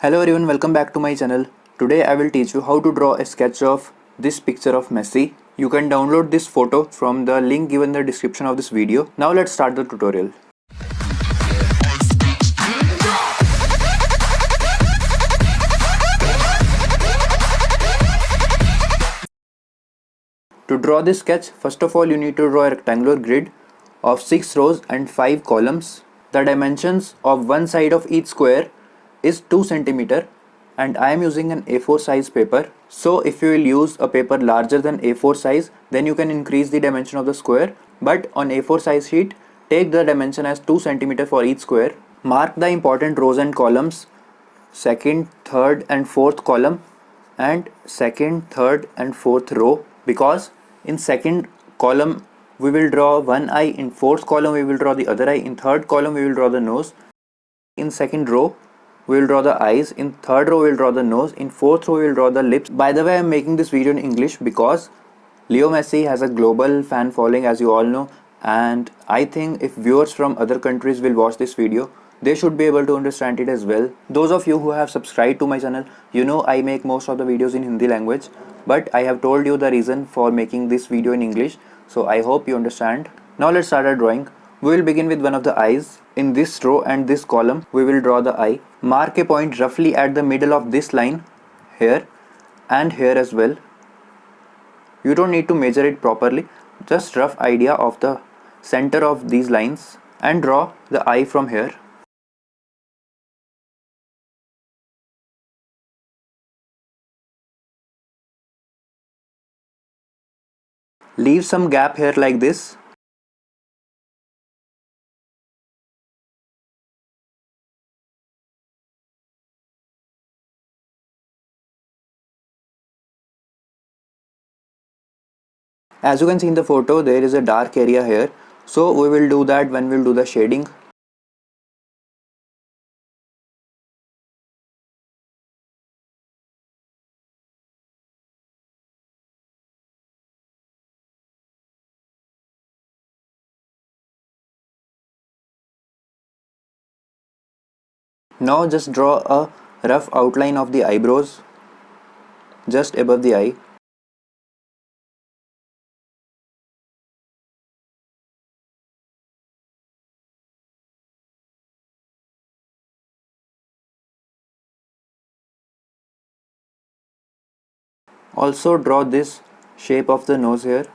Hello everyone, welcome back to my channel. Today I will teach you how to draw a sketch of this picture of Messi. You can download this photo from the link given in the description of this video. Now let's start the tutorial. To draw this sketch, first of all you need to draw a rectangular grid of 6 rows and 5 columns. The dimensions of one side of each square is 2 cm and I am using an A4 size paper. So if you will use a paper larger than A4 size, then you can increase the dimension of the square, but on A4 size sheet take the dimension as 2 cm for each square. Mark the important rows and columns, second, third and fourth column and second, third and fourth row, because in second column we will draw one eye, in fourth column we will draw the other eye, in third column we will draw the nose, in second row we will draw the eyes, in third row we will draw the nose, in fourth row we will draw the lips. By the way, I am making this video in English because Leo Messi has a global fan following, as you all know, and I think if viewers from other countries will watch this video, they should be able to understand it as well. Those of you who have subscribed to my channel, you know I make most of the videos in Hindi language, but I have told you the reason for making this video in English, so I hope you understand. Now let's start our drawing. We will begin with one of the eyes. In this row and this column, we will draw the eye. Mark a point roughly at the middle of this line, here and here as well. You don't need to measure it properly, just rough idea of the center of these lines, and draw the eye from here. Leave some gap here like this. As you can see in the photo, there is a dark area here, so we will do that when we will do the shading. Now just draw a rough outline of the eyebrows just above the eye. Also draw this shape of the nose here.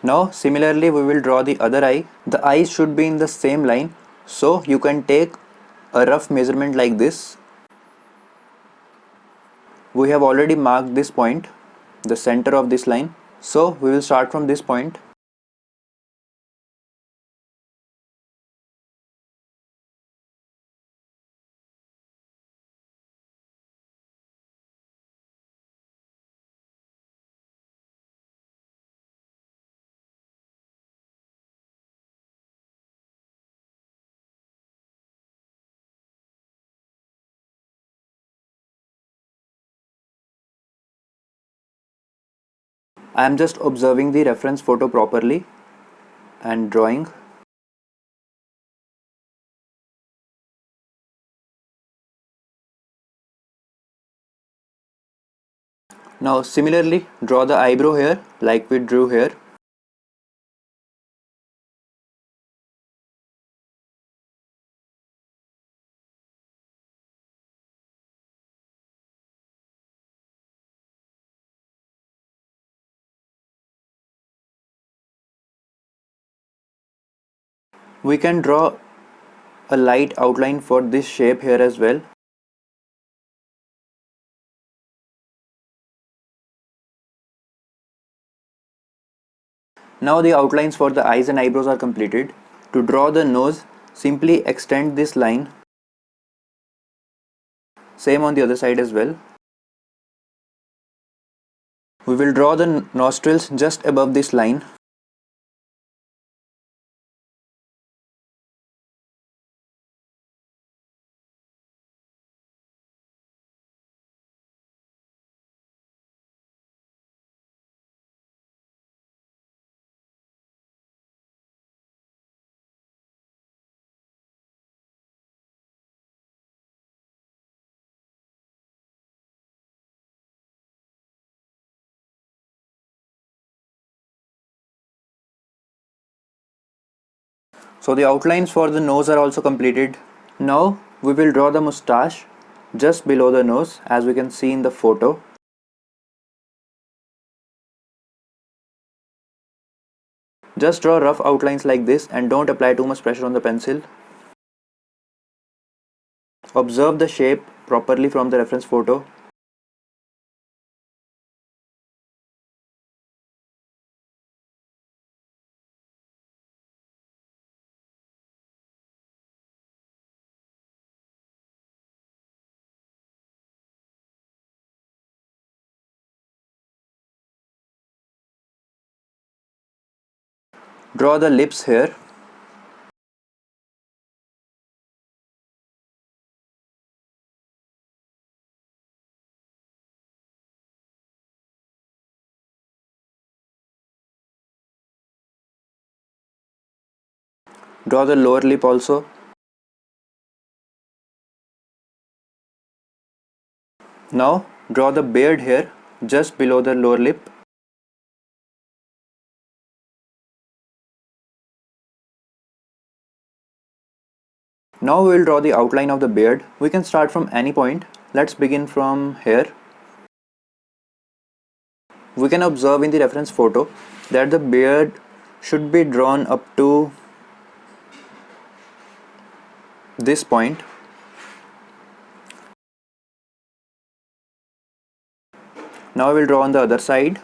Now similarly we will draw the other eye. The eyes should be in the same line, so you can take a rough measurement like this. We have already marked this point, the center of this line, so we will start from this point. I am just observing the reference photo properly and drawing. Now similarly draw the eyebrow here like we drew here. We can draw a light outline for this shape here as well. Now the outlines for the eyes and eyebrows are completed. To draw the nose, simply extend this line. Same on the other side as well. We will draw the nostrils just above this line. So the outlines for the nose are also completed. Now we will draw the moustache just below the nose, as we can see in the photo. Just draw rough outlines like this and don't apply too much pressure on the pencil. Observe the shape properly from the reference photo. Draw the lips here. Draw the lower lip also. Now draw the beard here just below the lower lip. Now we will draw the outline of the beard. We can start from any point. Let's begin from here. We can observe in the reference photo that the beard should be drawn up to this point. Now we will draw on the other side.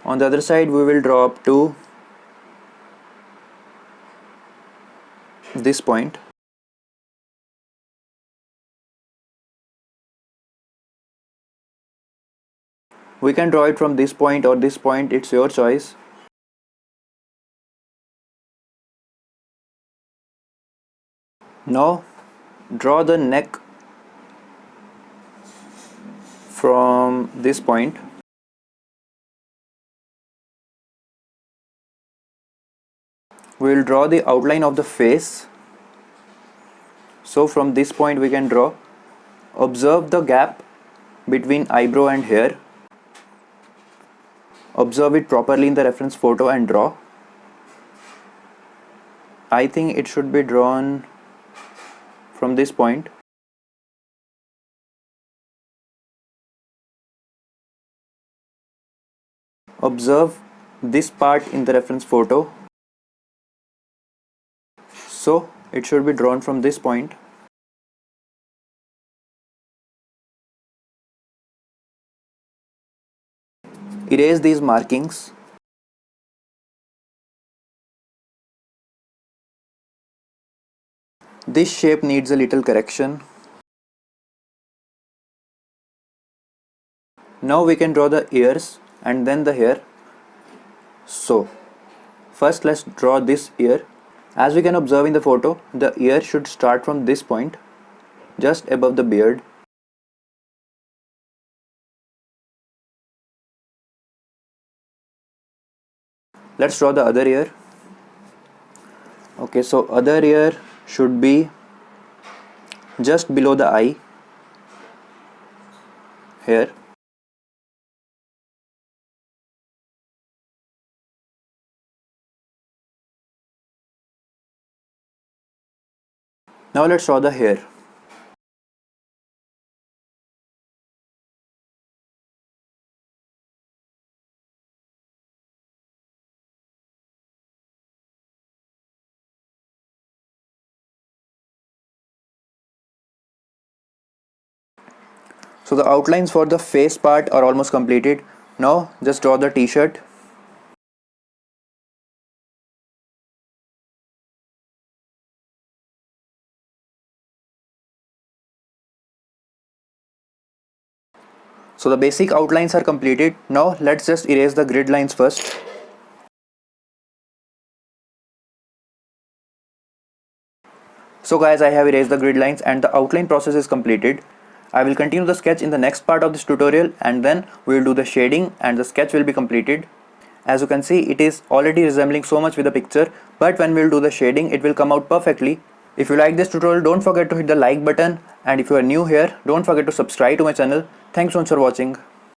On the other side we will draw up to this point. We can draw it from this point or this point, it's your choice. Now draw the neck from this point. We will draw the outline of the face. So from this point we can draw. Observe the gap between eyebrow and hair. Observe it properly in the reference photo and draw. I think it should be drawn from this point. Observe this part in the reference photo. So it should be drawn from this point. Erase these markings. This shape needs a little correction. Now we can draw the ears and then the hair. So first let's draw this ear. As we can observe in the photo, the ear should start from this point, just above the beard. Let's draw the other ear. Okay, so other ear should be just below the eye here. Now let's draw the hair. So the outlines for the face part are almost completed. Now just draw the t-shirt. So the basic outlines are completed. Now let's just erase the grid lines first. So guys, I have erased the grid lines and the outline process is completed. I will continue the sketch in the next part of this tutorial and then we will do the shading and the sketch will be completed. As you can see, it is already resembling so much with the picture, but when we will do the shading, it will come out perfectly. If you like this tutorial, don't forget to hit the like button, and if you are new here, don't forget to subscribe to my channel. Thanks so much for watching.